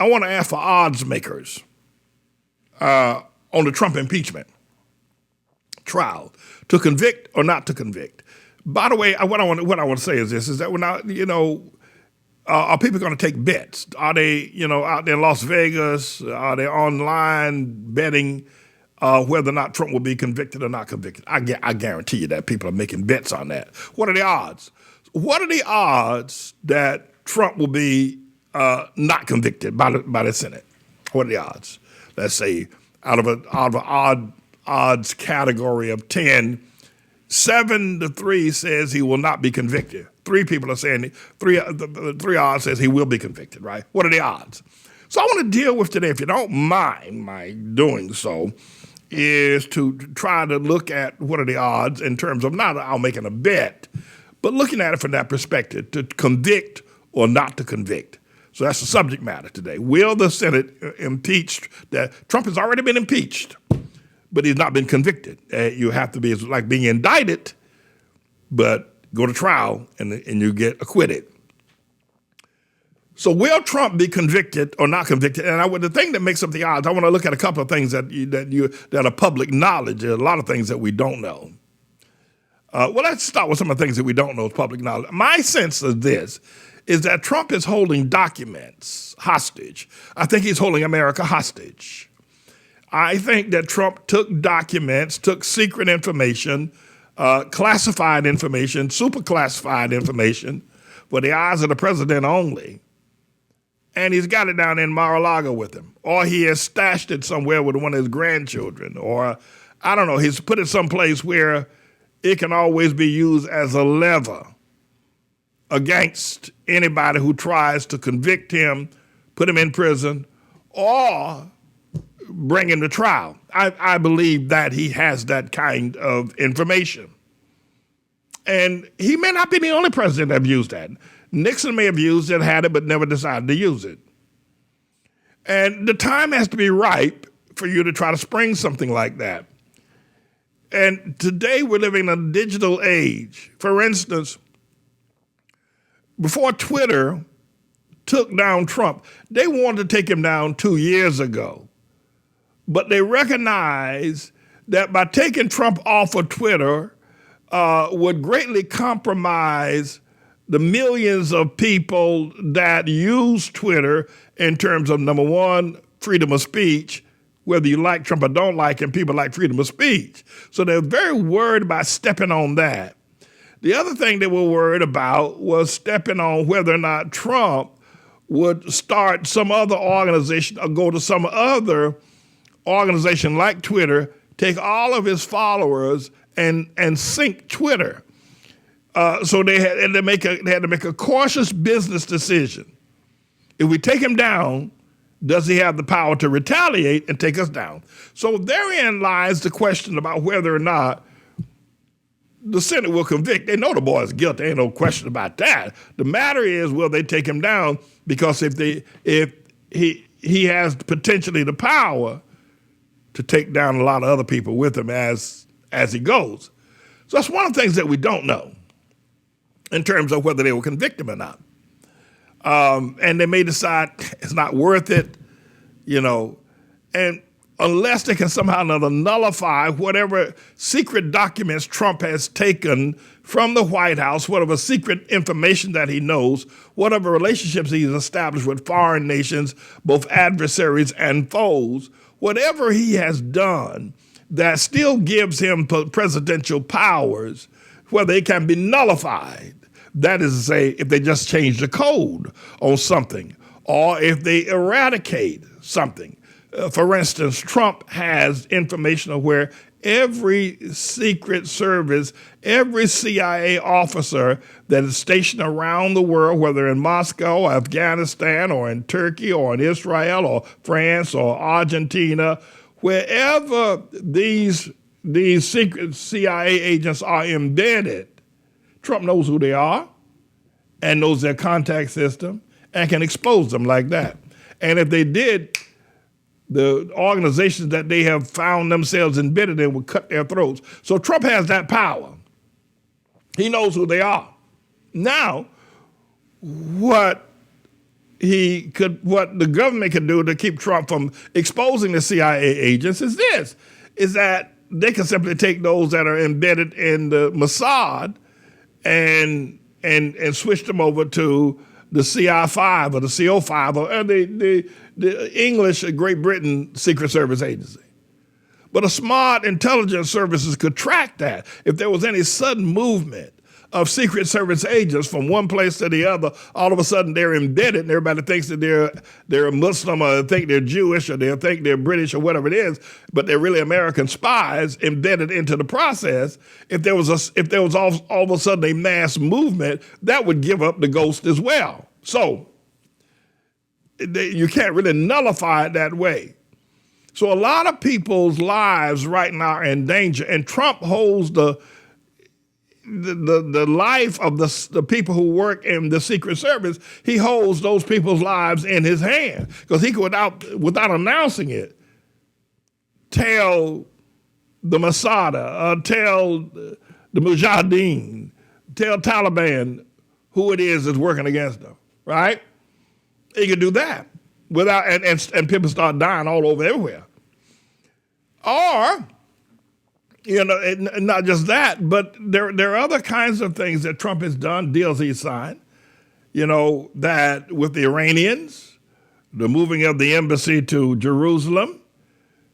I want to ask for odds makers on the Trump impeachment trial, to convict or not to convict. By the way, what I want to say is this: is that we're not, are people going to take bets? Are they, out there in Las Vegas? Are they online betting whether or not Trump will be convicted or not convicted? I guarantee you that people are making bets on that. What are the odds? What are the odds that Trump will be not convicted by the Senate? What are the odds? Let's say out of an odd odds category of 10, 7 to 3 says he will not be convicted. 3 people are saying the 3 odds says he will be convicted, right? What are the odds? So I want to deal with today, if you don't mind my doing so, is to try to look at what are the odds in terms of not I'm making a bet, but looking at it from that perspective, to convict or not to convict. So that's the subject matter today. Will the Senate impeach? That Trump has already been impeached, but he's not been convicted. You have to be, it's like being indicted, but go to trial and you get acquitted. So will Trump be convicted or not convicted? And the thing that makes up the odds, I want to look at a couple of things that are public knowledge. There are a lot of things that we don't know. Well, let's start with some of the things that we don't know is public knowledge. My sense of this is that Trump is holding documents hostage. I think he's holding America hostage. I think that Trump took documents, took secret information, classified information, super classified information for the eyes of the president only, and he's got it down in Mar-a-Lago with him. Or he has stashed it somewhere with one of his grandchildren. Or, I don't know, he's put it someplace where it can always be used as a lever against anybody who tries to convict him, put him in prison, or bring him to trial. I believe that he has that kind of information. And he may not be the only president that have used that. Nixon may have used it, had it, but never decided to use it. And the time has to be ripe for you to try to spring something like that. And today we're living in a digital age. For instance, before Twitter took down Trump, they wanted to take him down 2 years ago. But they recognized that by taking Trump off of Twitter would greatly compromise the millions of people that use Twitter in terms of, number one, freedom of speech, whether you like Trump or don't like him, people like freedom of speech. So they're very worried about stepping on that. The other thing they were worried about was stepping on whether or not Trump would start some other organization or go to some other organization like Twitter, take all of his followers and sink Twitter. So they had to make a cautious business decision. If we take him down, does he have the power to retaliate and take us down? So therein lies the question about whether or not the Senate will convict. They know the boy is guilty. Ain't no question about that. The matter is, will they take him down? Because if he has potentially the power to take down a lot of other people with him as he goes. So that's one of the things that we don't know in terms of whether they will convict him or not. And they may decide it's not worth it, and unless they can somehow or another nullify whatever secret documents Trump has taken from the White House, whatever secret information that he knows, whatever relationships he's established with foreign nations, both adversaries and foes, whatever he has done that still gives him presidential powers, where they can be nullified. That is to say, if they just change the code on something, or if they eradicate something. For instance, Trump has information of where every Secret Service, every CIA officer that is stationed around the world, whether in Moscow or Afghanistan or in Turkey or in Israel or France or Argentina, wherever these secret CIA agents are embedded, Trump knows who they are and knows their contact system and can expose them like that. And if they did, the organizations that they have found themselves embedded in would cut their throats. So Trump has that power. He knows who they are. Now, what what the government could do to keep Trump from exposing the CIA agents is that they can simply take those that are embedded in the Mossad and switch them over to the CI5 or the CO5 or the English Great Britain Secret Service agency. But a smart intelligence services could track that. If there was any sudden movement of Secret Service agents from one place to the other, all of a sudden they're embedded and everybody thinks that they're a Muslim or they think they're Jewish or they think they're British or whatever it is, but they're really American spies embedded into the process. If there was all of a sudden a mass movement, that would give up the ghost as well. So you can't really nullify it that way. So a lot of people's lives right now are in danger, and Trump holds the life of the people who work in the Secret Service. He holds those people's lives in his hand because he could, without announcing it, tell the Mossad, tell the Mujahideen, tell Taliban who it is that's working against them, right? He could do that without, and people start dying all over everywhere. Or, not just that, but there are other kinds of things that Trump has done, deals he's signed, that with the Iranians, the moving of the embassy to Jerusalem,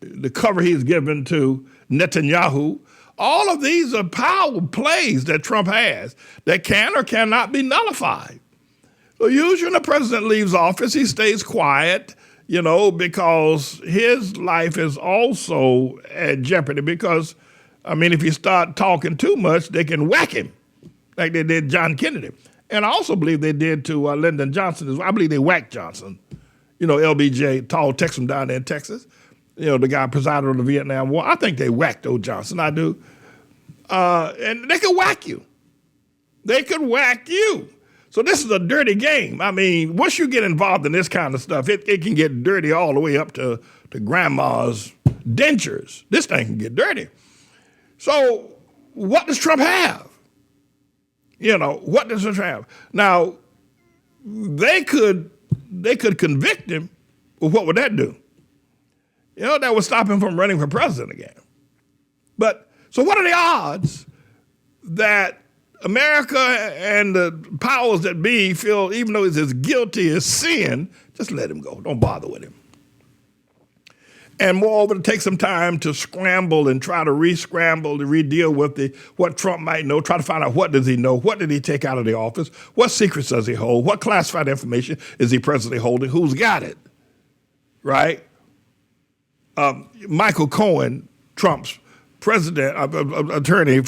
the cover he's given to Netanyahu. All of these are power plays that Trump has that can or cannot be nullified. So usually when the president leaves office, he stays quiet, because his life is also at jeopardy because, if you start talking too much, they can whack him like they did John Kennedy. And I also believe they did to Lyndon Johnson as well. I believe they whacked Johnson. LBJ, tall Texan down there in Texas, the guy presided over the Vietnam War. I think they whacked old Johnson, I do. And they could whack you. They could whack you. So this is a dirty game. Once you get involved in this kind of stuff, it can get dirty all the way up to grandma's dentures. This thing can get dirty. So what does Trump have? What does Trump have? Now, they could convict him, but what would that do? That would stop him from running for president again. But, so what are the odds that America and the powers that be feel, even though he's as guilty as sin, just let him go. Don't bother with him. And moreover, to take some time to scramble and try to re-scramble, to re-deal with what Trump might know, try to find out what does he know, what did he take out of the office, what secrets does he hold, what classified information is he presently holding, who's got it, right? Michael Cohen, Trump's personal attorney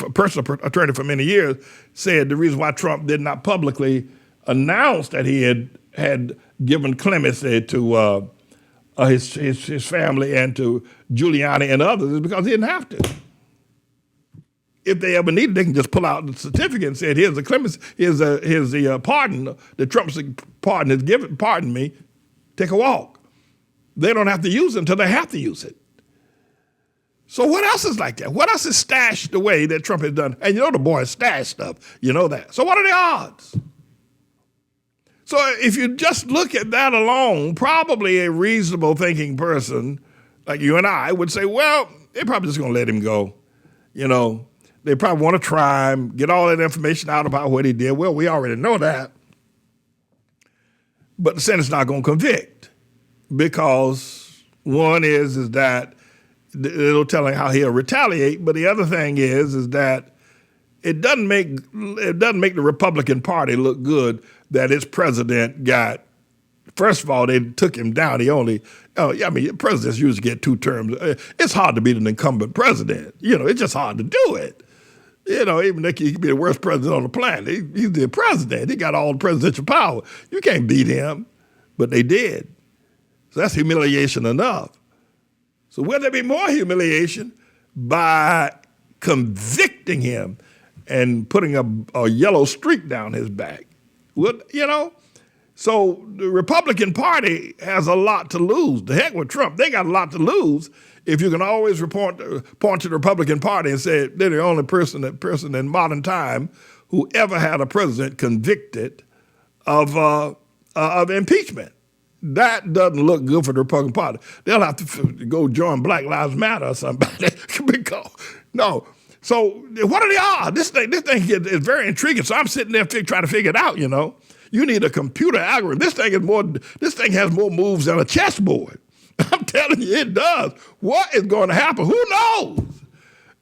for many years, said the reason why Trump did not publicly announce that he had given clemency to his family and to Giuliani and others is because he didn't have to. If they ever needed, they can just pull out the certificate and say, here's the clemency, here's the pardon, the Trump's pardon is given, pardon me, take a walk. They don't have to use it until they have to use it. So what else is like that? What else is stashed away that Trump has done? And the boy stashed stuff. You know that. So what are the odds? So if you just look at that alone, probably a reasonable thinking person like you and I would say, well, they're probably just going to let him go. They probably want to try him, get all that information out about what he did. Well, we already know that. But the Senate's not going to convict because one is that it'll tell him how he'll retaliate. But the other thing is that it doesn't make the Republican Party look good that its president got. First of all, they took him down. Presidents usually get 2 terms. It's hard to be an incumbent president. It's just hard to do it. Even if he could be the worst president on the planet, he's the president. He got all the presidential power. You can't beat him, but they did. So that's humiliation enough. So will there be more humiliation by convicting him and putting a yellow streak down his back? So the Republican Party has a lot to lose. The heck with Trump. They got a lot to lose if you can always point to the Republican Party and say they're the only person in modern time who ever had a president convicted of of impeachment. That doesn't look good for the Republican Party. They'll have to go join Black Lives Matter or somebody. Because, no. So what are the odds? This thing is very intriguing. So I'm sitting there trying to figure it out, you know. You need a computer algorithm. This thing has more moves than a chessboard. I'm telling you, it does. What is going to happen? Who knows?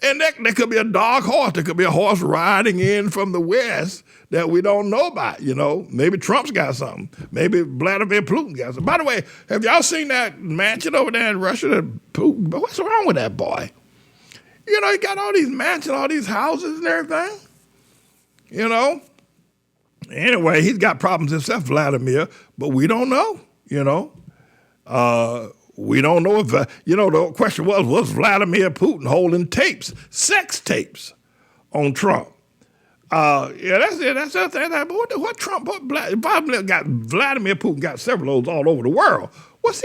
And there could be a dark horse. There could be a horse riding in from the west that we don't know about, you know. Maybe Trump's got something. Maybe Vladimir Putin got something. By the way, have y'all seen that mansion over there in Russia? Putin, what's wrong with that boy? You know, he got all these mansions, all these houses and everything, you know. Anyway, he's got problems himself, Vladimir, but we don't know, you know. We don't know if, the question was Vladimir Putin holding tapes, sex tapes on Trump? That's it. That's the thing. What Vladimir Putin got several of those all over the world. What's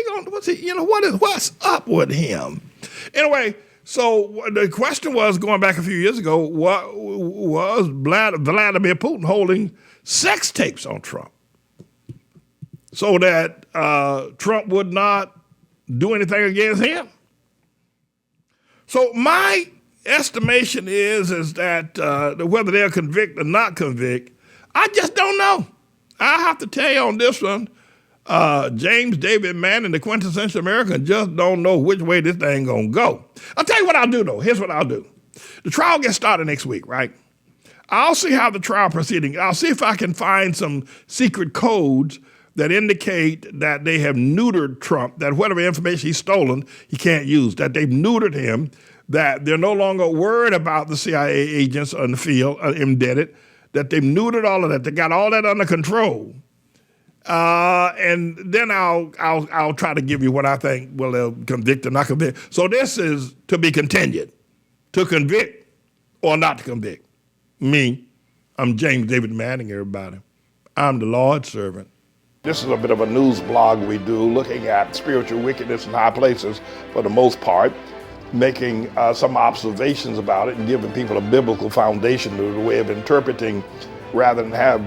up with him? Anyway, so the question was, going back a few years ago, what was Vladimir Putin holding sex tapes on Trump so that Trump would not do anything against him? So my estimation is that whether they'll convict or not convict, I just don't know. I have to tell you on this one, James David Manning, the quintessential American, just don't know which way this thing gonna go. I'll tell you what I'll do though. Here's what I'll do. The trial gets started next week, right? I'll see how the trial proceeding. I'll see if I can find some secret codes that indicate that they have neutered Trump, that whatever information he's stolen, he can't use, that they've neutered him, that they're no longer worried about the CIA agents on the field, indebted, that they've neutered all of that. They got all that under control. And then I'll try to give you what I think, well, they'll convict or not convict. So this is to be continued, to convict or not to convict. Me, I'm James David Manning, everybody. I'm the Lord's servant. This is a bit of a news blog we do, looking at spiritual wickedness in high places for the most part, making some observations about it and giving people a biblical foundation to the way of interpreting, rather than have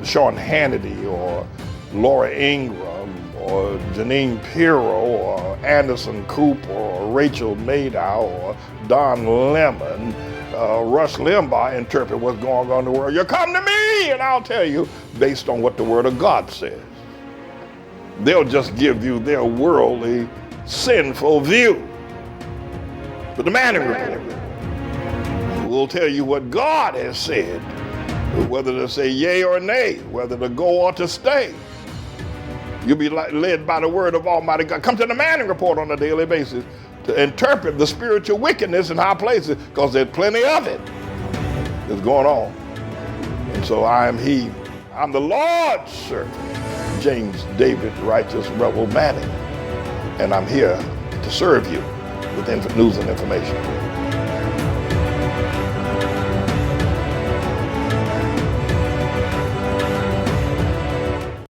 Sean Hannity or Laura Ingraham or Janine Pirro or Anderson Cooper or Rachel Maddow or Don Lemon, Rush Limbaugh interpret what's going on in the world. You come to me and I'll tell you based on what the Word of God says. They'll just give you their worldly, sinful view. But the Manning Report will tell you what God has said, whether to say yea or nay, whether to go or to stay. You'll be led by the word of Almighty God. Come to the Manning Report on a daily basis to interpret the spiritual wickedness in high places, because there's plenty of it that's going on. And so I'm the Lord's servant, James David Righteous Rebel Manning, and I'm here to serve you with news and information.